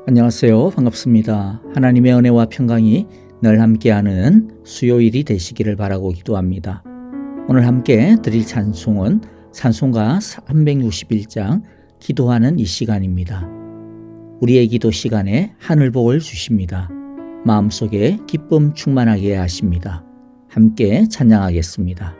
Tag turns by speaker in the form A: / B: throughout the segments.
A: 안녕하세요. 반갑습니다. 하나님의 은혜와 평강이 늘 함께하는 수요일이 되시기를 바라고 기도합니다. 오늘 함께 드릴 찬송은 찬송가 361장 기도하는 이 시간입니다. 우리의 기도 시간에 하늘복을 주십니다. 마음속에 기쁨 충만하게 하십니다. 함께 찬양하겠습니다.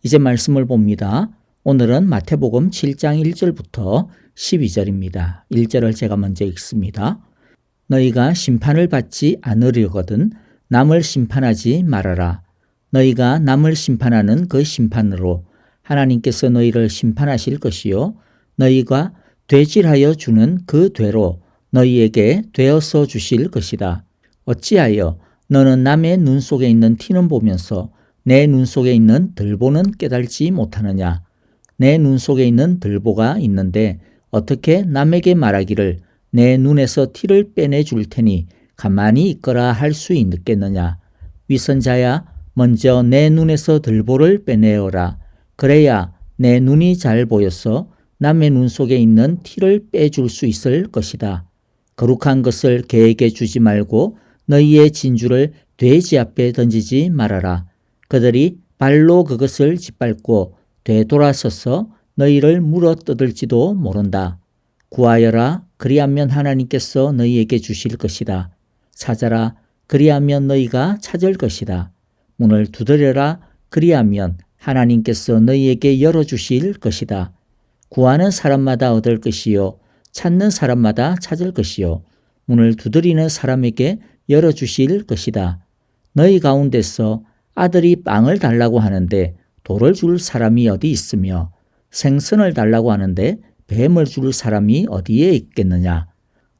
A: 이제 말씀을 봅니다. 오늘은 마태복음 7장 1절부터 12절입니다. 1절을 제가 먼저 읽습니다. 너희가 심판을 받지 않으려거든 남을 심판하지 말아라. 너희가 남을 심판하는 그 심판으로 하나님께서 너희를 심판하실 것이요 너희가 되질하여 주는 그 되로 너희에게 되어서 주실 것이다. 어찌하여 너는 남의 눈 속에 있는 티는 보면서 내 눈 속에 있는 들보는 깨달지 못하느냐. 내 눈 속에 있는 들보가 있는데 어떻게 남에게 말하기를 내 눈에서 티를 빼내줄 테니 가만히 있거라 할 수 있겠느냐. 위선자야 먼저 내 눈에서 들보를 빼내어라. 그래야 내 눈이 잘 보여서 남의 눈 속에 있는 티를 빼줄 수 있을 것이다. 거룩한 것을 개에게 주지 말고 너희의 진주를 돼지 앞에 던지지 말아라. 그들이 발로 그것을 짓밟고 되돌아서서 너희를 물어 뜯을지도 모른다. 구하여라. 그리하면 하나님께서 너희에게 주실 것이다. 찾아라. 그리하면 너희가 찾을 것이다. 문을 두드려라. 그리하면 하나님께서 너희에게 열어주실 것이다. 구하는 사람마다 얻을 것이요 찾는 사람마다 찾을 것이요 문을 두드리는 사람에게 열어주실 것이다. 너희 가운데서 아들이 빵을 달라고 하는데 돌을 줄 사람이 어디 있으며 생선을 달라고 하는데 뱀을 줄 사람이 어디에 있겠느냐.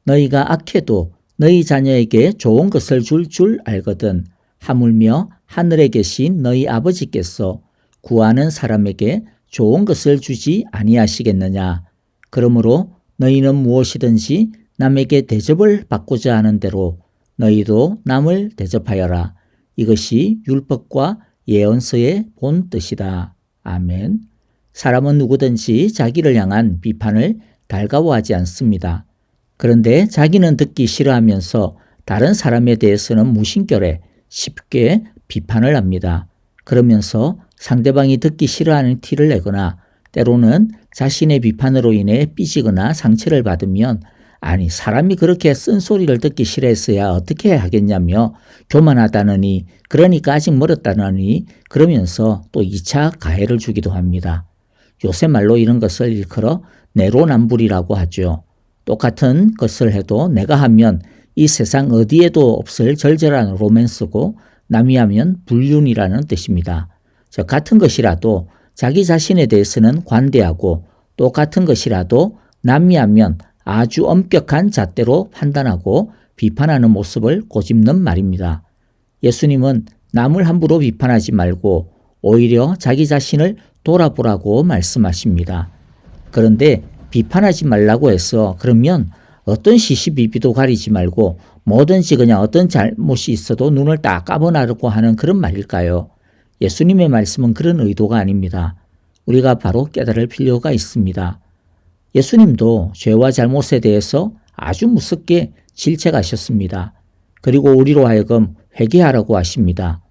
A: 너희가 악해도 너희 자녀에게 좋은 것을 줄 알거든. 하물며 하늘에 계신 너희 아버지께서 구하는 사람에게 좋은 것을 주지 아니하시겠느냐. 그러므로 너희는 무엇이든지 남에게 대접을 받고자 하는 대로 너희도 남을 대접하여라. 이것이 율법과 예언서의 본 뜻이다. 아멘. 사람은 누구든지 자기를 향한 비판을 달가워하지 않습니다. 그런데 자기는 듣기 싫어하면서 다른 사람에 대해서는 무심결에 쉽게 비판을 합니다. 그러면서 상대방이 듣기 싫어하는 티를 내거나 때로는 자신의 비판으로 인해 삐지거나 상처를 받으면 아니 사람이 그렇게 쓴소리를 듣기 싫어했어야 어떻게 하겠냐며 교만하다느니 그러니까 아직 멀었다느니 그러면서 또 2차 가해를 주기도 합니다. 요새 말로 이런 것을 일컬어 내로남불이라고 하죠. 똑같은 것을 해도 내가 하면 이 세상 어디에도 없을 절절한 로맨스고 남이 하면 불륜이라는 뜻입니다. 같은 것이라도 자기 자신에 대해서는 관대하고 똑같은 것이라도 남이 하면 아주 엄격한 잣대로 판단하고 비판하는 모습을 고집는 말입니다. 예수님은 남을 함부로 비판하지 말고 오히려 자기 자신을 돌아보라고 말씀하십니다. 그런데 비판하지 말라고 해서 그러면 어떤 시시비비도 가리지 말고 뭐든지 그냥 어떤 잘못이 있어도 눈을 딱 까보나르고 하는 그런 말일까요? 예수님의 말씀은 그런 의도가 아닙니다. 우리가 바로 깨달을 필요가 있습니다. 예수님도 죄와 잘못에 대해서 아주 무섭게 질책하셨습니다. 그리고 우리로 하여금 회개하라고 하십니다.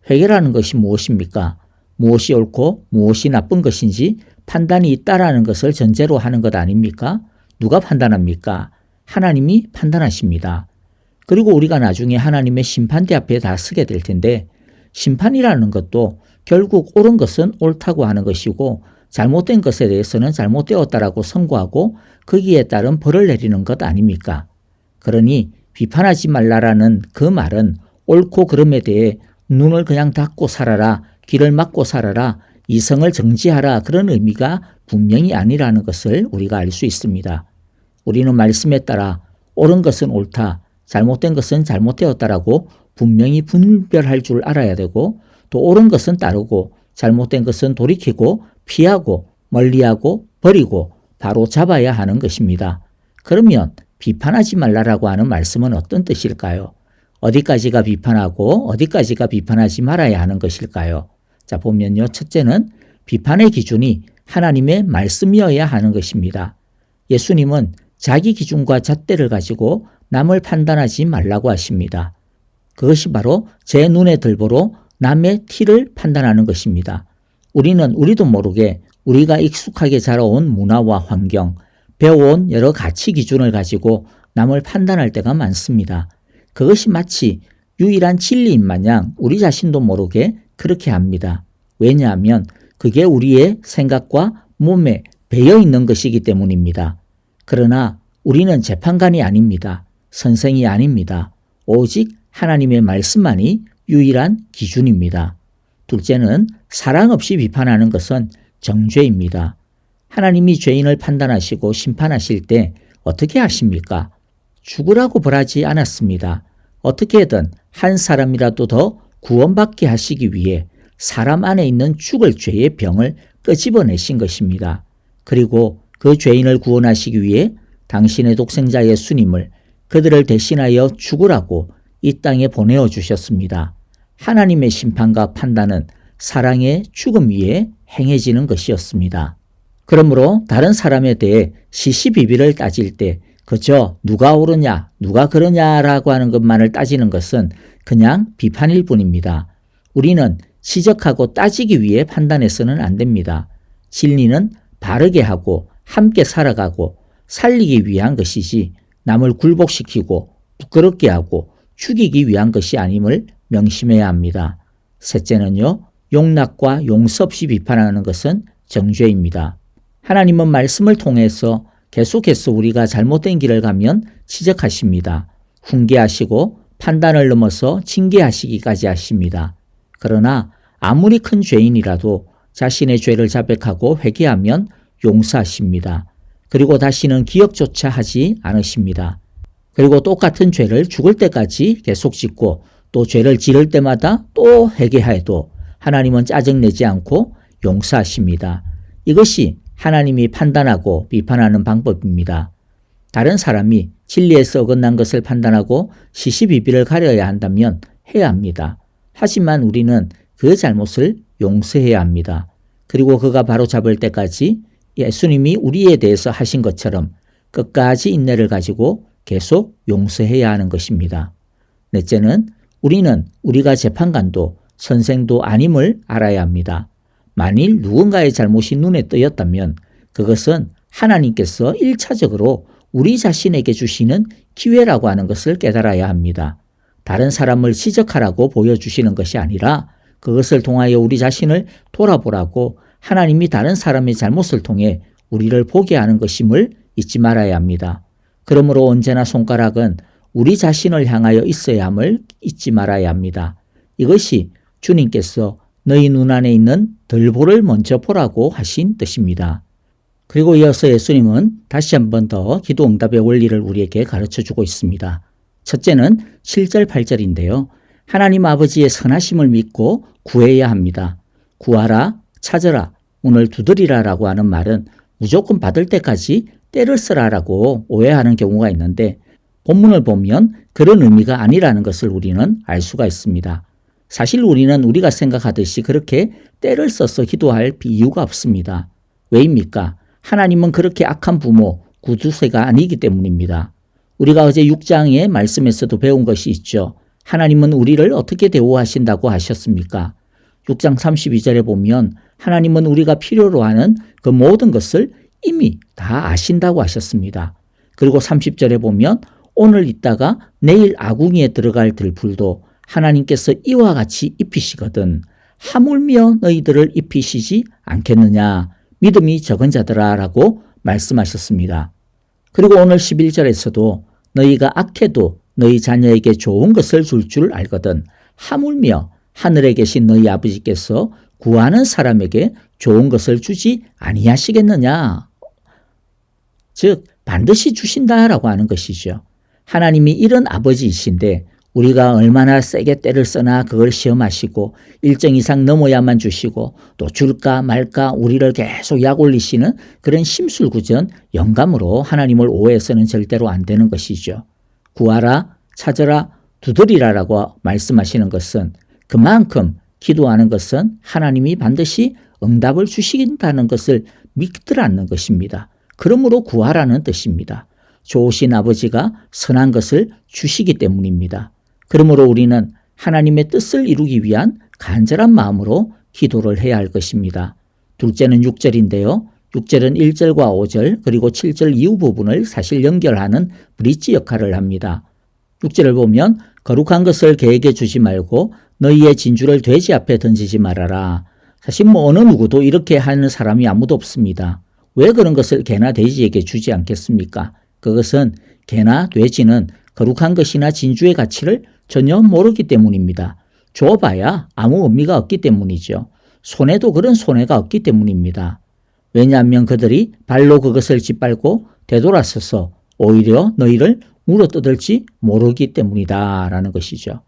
A: 회개라는 것이 무엇입니까? 무엇이 옳고 무엇이 나쁜 것인지 판단이 있다라는 것을 전제로 하는 것 아닙니까? 누가 판단합니까? 하나님이 판단하십니다. 그리고 우리가 나중에 하나님의 심판대 앞에 다 서게 될 텐데 심판이라는 것도 결국 옳은 것은 옳다고 하는 것이고 잘못된 것에 대해서는 잘못되었다라고 선고하고 거기에 따른 벌을 내리는 것 아닙니까? 그러니 비판하지 말라라는 그 말은 옳고 그름에 대해 눈을 그냥 닫고 살아라, 귀를 막고 살아라, 이성을 정지하라 그런 의미가 분명히 아니라는 것을 우리가 알 수 있습니다. 우리는 말씀에 따라 옳은 것은 옳다, 잘못된 것은 잘못되었다라고 분명히 분별할 줄 알아야 되고 또 옳은 것은 따르고 잘못된 것은 돌이키고 피하고 멀리하고 버리고 바로 잡아야 하는 것입니다. 그러면 비판하지 말라라고 하는 말씀은 어떤 뜻일까요? 어디까지가 비판하고 어디까지가 비판하지 말아야 하는 것일까요? 자, 보면요. 첫째는 비판의 기준이 하나님의 말씀이어야 하는 것입니다. 예수님은 자기 기준과 잣대를 가지고 남을 판단하지 말라고 하십니다. 그것이 바로 제 눈에 들보로 남의 티를 판단하는 것입니다. 우리도 모르게 우리가 익숙하게 자라온 문화와 환경, 배워온 여러 가치 기준을 가지고 남을 판단할 때가 많습니다. 그것이 마치 유일한 진리인 마냥 우리 자신도 모르게 그렇게 합니다. 왜냐하면 그게 우리의 생각과 몸에 배어 있는 것이기 때문입니다. 그러나 우리는 재판관이 아닙니다. 선생이 아닙니다. 오직 하나님의 말씀만이 유일한 기준입니다. 둘째는 사랑 없이 비판하는 것은 정죄입니다. 하나님이 죄인을 판단하시고 심판하실 때 어떻게 하십니까? 죽으라고 벌하지 않았습니다. 어떻게든 한 사람이라도 더 구원받게 하시기 위해 사람 안에 있는 죽을 죄의 병을 끄집어내신 것입니다. 그리고 그 죄인을 구원하시기 위해 당신의 독생자 예수님을 그들을 대신하여 죽으라고 이 땅에 보내어 주셨습니다. 하나님의 심판과 판단은 사랑의 죽음 위에 행해지는 것이었습니다. 그러므로 다른 사람에 대해 시시비비를 따질 때 그저 누가 옳으냐, 누가 그러냐라고 하는 것만을 따지는 것은 그냥 비판일 뿐입니다. 우리는 지적하고 따지기 위해 판단해서는 안 됩니다. 진리는 바르게 하고 함께 살아가고 살리기 위한 것이지 남을 굴복시키고 부끄럽게 하고 죽이기 위한 것이 아님을 명심해야 합니다. 셋째는요, 용납과 용서 없이 비판하는 것은 정죄입니다. 하나님은 말씀을 통해서 계속해서 우리가 잘못된 길을 가면 지적하십니다. 훈계하시고 판단을 넘어서 징계하시기까지 하십니다. 그러나 아무리 큰 죄인이라도 자신의 죄를 자백하고 회개하면 용서하십니다. 그리고 다시는 기억조차 하지 않으십니다. 그리고 똑같은 죄를 죽을 때까지 계속 짓고 또 죄를 지을 때마다 또 회개하여도 하나님은 짜증내지 않고 용서하십니다. 이것이 하나님이 판단하고 비판하는 방법입니다. 다른 사람이 진리에서 어긋난 것을 판단하고 시시비비를 가려야 한다면 해야 합니다. 하지만 우리는 그 잘못을 용서해야 합니다. 그리고 그가 바로잡을 때까지 예수님이 우리에 대해서 하신 것처럼 끝까지 인내를 가지고 계속 용서해야 하는 것입니다. 넷째는 우리는 우리가 재판관도 선생도 아님을 알아야 합니다. 만일 누군가의 잘못이 눈에 띄었다면 그것은 하나님께서 1차적으로 우리 자신에게 주시는 기회라고 하는 것을 깨달아야 합니다. 다른 사람을 지적하라고 보여주시는 것이 아니라 그것을 통하여 우리 자신을 돌아보라고 하나님이 다른 사람의 잘못을 통해 우리를 보게 하는 것임을 잊지 말아야 합니다. 그러므로 언제나 손가락은 우리 자신을 향하여 있어야 함을 잊지 말아야 합니다. 이것이 주님께서 너희 눈 안에 있는 들보를 먼저 보라고 하신 뜻입니다. 그리고 이어서 예수님은 다시 한 번 더 기도 응답의 원리를 우리에게 가르쳐주고 있습니다. 첫째는 7절 8절인데요. 하나님 아버지의 선하심을 믿고 구해야 합니다. 구하라, 찾으라, 문을 두드리라라고 하는 말은 무조건 받을 때까지 때를 쓰라라고 오해하는 경우가 있는데 본문을 보면 그런 의미가 아니라는 것을 우리는 알 수가 있습니다. 사실 우리는 우리가 생각하듯이 그렇게 때를 써서 기도할 이유가 없습니다. 왜입니까? 하나님은 그렇게 악한 부모, 구두쇠가 아니기 때문입니다. 우리가 어제 6장의 말씀에서도 배운 것이 있죠. 하나님은 우리를 어떻게 대우하신다고 하셨습니까? 6장 32절에 보면 하나님은 우리가 필요로 하는 그 모든 것을 이미 다 아신다고 하셨습니다. 그리고 30절에 보면 오늘 있다가 내일 아궁이에 들어갈 들풀도 하나님께서 이와 같이 입히시거든 하물며 너희들을 입히시지 않겠느냐 믿음이 적은 자들아 라고 말씀하셨습니다. 그리고 오늘 11절에서도 너희가 악해도 너희 자녀에게 좋은 것을 줄 줄 알거든 하물며 하늘에 계신 너희 아버지께서 구하는 사람에게 좋은 것을 주지 아니하시겠느냐. 즉 반드시 주신다라고 하는 것이죠. 하나님이 이런 아버지이신데 우리가 얼마나 세게 때를 써나 그걸 시험하시고 일정 이상 넘어야만 주시고 또 줄까 말까 우리를 계속 약 올리시는 그런 심술궂은 영감으로 하나님을 오해해서는 절대로 안 되는 것이죠. 구하라, 찾으라, 두드리라라고 말씀하시는 것은 그만큼 기도하는 것은 하나님이 반드시 응답을 주신다는 것을 믿더라는 것입니다. 그러므로 구하라는 뜻입니다. 좋으신 아버지가 선한 것을 주시기 때문입니다. 그러므로 우리는 하나님의 뜻을 이루기 위한 간절한 마음으로 기도를 해야 할 것입니다. 둘째는 6절인데요. 6절은 1절과 5절 그리고 7절 이후 부분을 사실 연결하는 브릿지 역할을 합니다. 6절을 보면 거룩한 것을 개에게 주지 말고 너희의 진주를 돼지 앞에 던지지 말아라. 사실 어느 누구도 이렇게 하는 사람이 아무도 없습니다. 왜 그런 것을 개나 돼지에게 주지 않겠습니까? 그것은 개나 돼지는 거룩한 것이나 진주의 가치를 전혀 모르기 때문입니다. 줘봐야 아무 의미가 없기 때문이죠. 손해도 그런 손해가 없기 때문입니다. 왜냐하면 그들이 발로 그것을 짓밟고 되돌아서서 오히려 너희를 물어뜯을지 모르기 때문이다 라는 것이죠.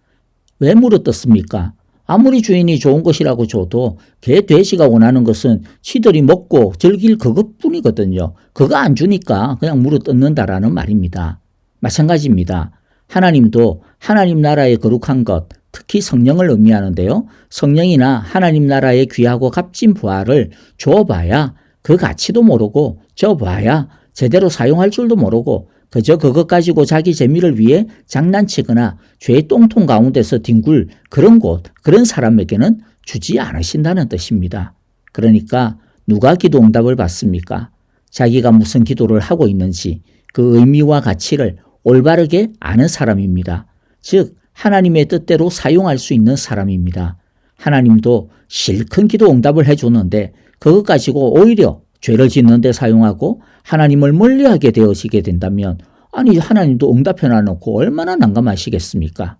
A: 왜 물어뜯습니까? 아무리 주인이 좋은 것이라고 줘도 개, 돼지가 원하는 것은 지들이 먹고 즐길 그것뿐이거든요. 그거 안 주니까 그냥 물어뜯는다라는 말입니다. 마찬가지입니다. 하나님도 하나님 나라의 거룩한 것, 특히 성령을 의미하는데요. 성령이나 하나님 나라의 귀하고 값진 부활을 줘봐야 그 가치도 모르고 줘봐야 제대로 사용할 줄도 모르고 그저 그것 가지고 자기 재미를 위해 장난치거나 죄의 똥통 가운데서 뒹굴 그런 곳, 그런 사람에게는 주지 않으신다는 뜻입니다. 그러니까 누가 기도 응답을 받습니까? 자기가 무슨 기도를 하고 있는지 그 의미와 가치를 올바르게 아는 사람입니다. 즉 하나님의 뜻대로 사용할 수 있는 사람입니다. 하나님도 실컷 기도 응답을 해주는데 그것 가지고 오히려 죄를 짓는 데 사용하고 하나님을 멀리하게 되어지게 된다면 아니 하나님도 응답해 놔놓고 얼마나 난감하시겠습니까?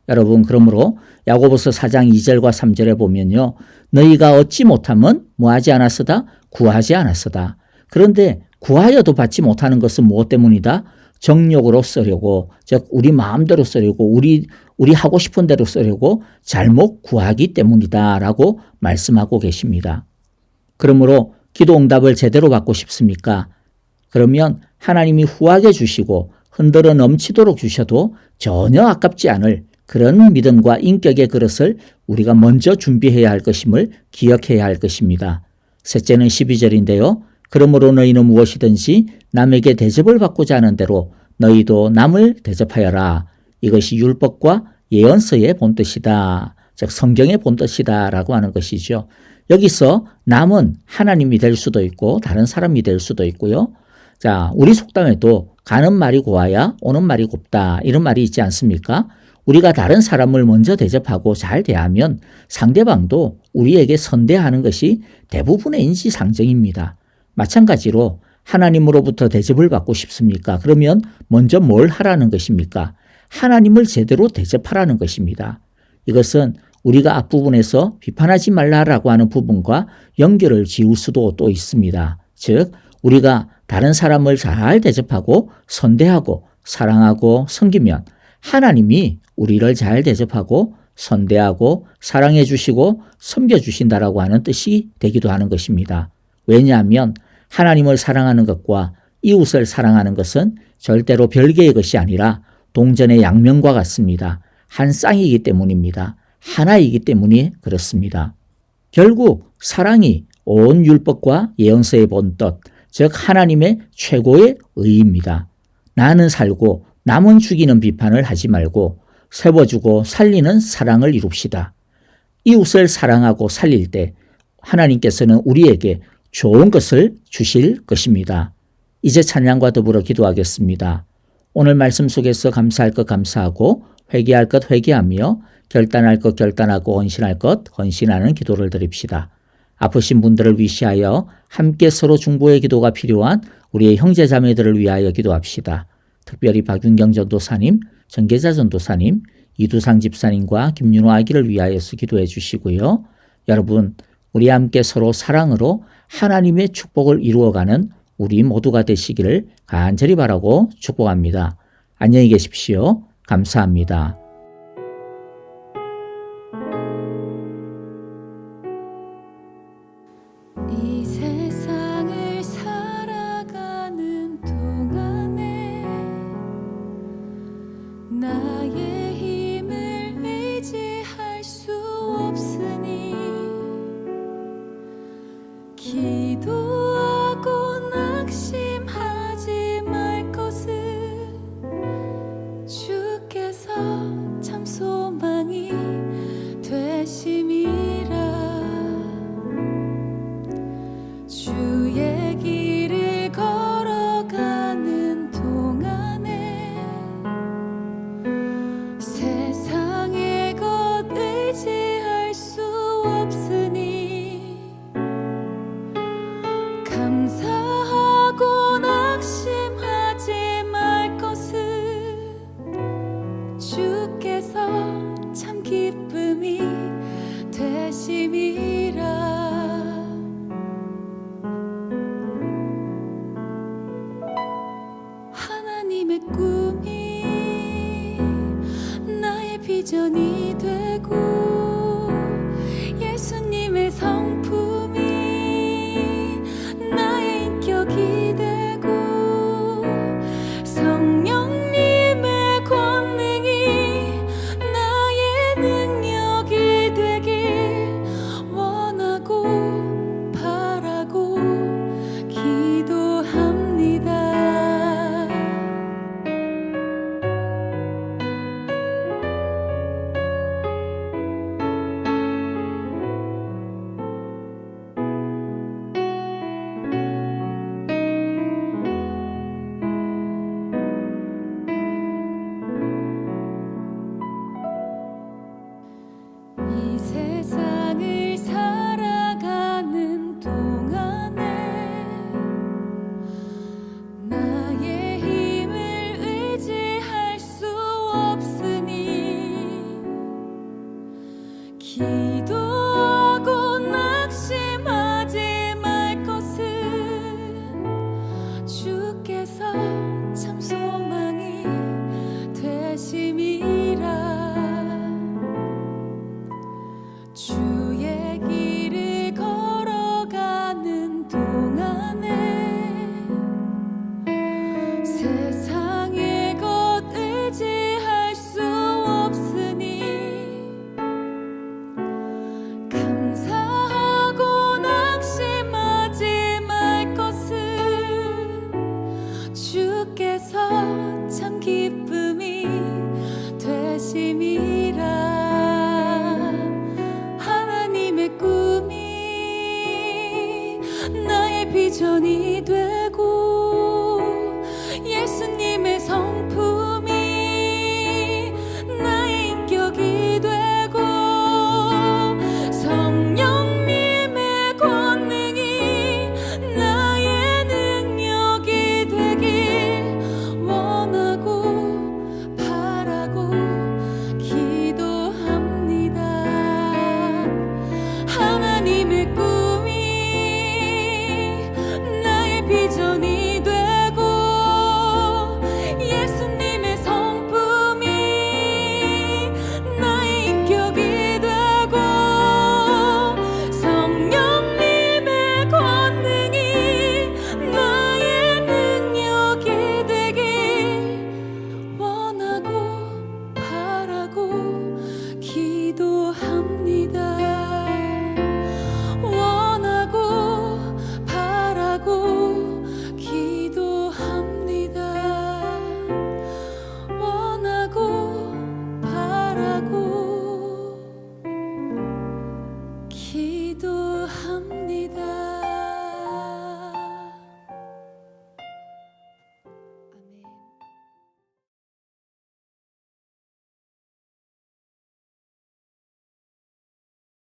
A: 여러분 그러므로 야고보서 4장 2절과 3절에 보면요. 너희가 얻지 못하면 뭐하지 않았으다? 구하지 않았으다. 그런데 구하여도 받지 못하는 것은 무엇 때문이다? 정욕으로 쓰려고, 즉 우리 마음대로 쓰려고 우리 하고 싶은 대로 쓰려고 잘못 구하기 때문이다 라고 말씀하고 계십니다. 그러므로 기도 응답을 제대로 받고 싶습니까? 그러면 하나님이 후하게 주시고 흔들어 넘치도록 주셔도 전혀 아깝지 않을 그런 믿음과 인격의 그릇을 우리가 먼저 준비해야 할 것임을 기억해야 할 것입니다. 셋째는 12절인데요. 그러므로 너희는 무엇이든지 남에게 대접을 받고자 하는 대로 너희도 남을 대접하여라. 이것이 율법과 예언서의 본뜻이다. 즉 성경의 본뜻이다 라고 하는 것이죠. 여기서 남은 하나님이 될 수도 있고 다른 사람이 될 수도 있고요. 자, 우리 속담에도 가는 말이 고와야 오는 말이 곱다 이런 말이 있지 않습니까? 우리가 다른 사람을 먼저 대접하고 잘 대하면 상대방도 우리에게 선대하는 것이 대부분의 인지상정입니다. 마찬가지로 하나님으로부터 대접을 받고 싶습니까? 그러면 먼저 뭘 하라는 것입니까? 하나님을 제대로 대접하라는 것입니다. 이것은 우리가 앞부분에서 비판하지 말라라고 하는 부분과 연결을 지을 수도 또 있습니다. 즉 우리가 다른 사람을 잘 대접하고 선대하고 사랑하고 섬기면 하나님이 우리를 잘 대접하고 선대하고 사랑해 주시고 섬겨 주신다라고 하는 뜻이 되기도 하는 것입니다. 왜냐하면 하나님을 사랑하는 것과 이웃을 사랑하는 것은 절대로 별개의 것이 아니라 동전의 양면과 같습니다. 한 쌍이기 때문입니다. 하나이기 때문에 그렇습니다. 결국 사랑이 온 율법과 예언서의 본뜻, 즉 하나님의 최고의 의의입니다. 나는 살고 남은 죽이는 비판을 하지 말고 세워주고 살리는 사랑을 이룹시다. 이웃을 사랑하고 살릴 때 하나님께서는 우리에게 좋은 것을 주실 것입니다. 이제 찬양과 더불어 기도하겠습니다. 오늘 말씀 속에서 감사할 것 감사하고 회개할 것 회개하며 결단할 것 결단하고 헌신할 것 헌신하는 기도를 드립시다. 아프신 분들을 위시하여 함께 서로 중보의 기도가 필요한 우리의 형제 자매들을 위하여 기도합시다. 특별히 박윤경 전도사님, 정계자 전도사님, 이두상 집사님과 김윤호 아기를 위하여서 기도해 주시고요. 여러분 우리 함께 서로 사랑으로 하나님의 축복을 이루어가는 우리 모두가 되시기를 간절히 바라고 축복합니다. 안녕히 계십시오. 감사합니다.
B: 이 세상을 살아가는 동안에 나의 힘을 의지할 수 없으니 기도하고 낙심하지 말 것을 주께서 참 소망이 되심이라. 주의 길을 걸어가는 동안에 세상의 것 의지할 수 없으니 감사하고 낙심하지 말 것을 주께서 참 기쁨이 되심이라. 하나님의 꿈이 나의 비전이 되고 예수님의 성품이 나의 인격이 되고 성령님의 권능이 나의 능력이 되길 비전이 되고 예수님의 성품이 나의 인격이 되고 성령님의 권능이 나의 능력이 되길 원하고 바라고 기도합니다. 하나님의 꿈이 나의 비전이 되고 예수님의 성품이 나의 인격이 되고 성령님의 권능이 나의 능력이 되길 원하고 바라고 기도합니다. 원하고 바라고 기도합니다. 원하고 바라고 기도합니다.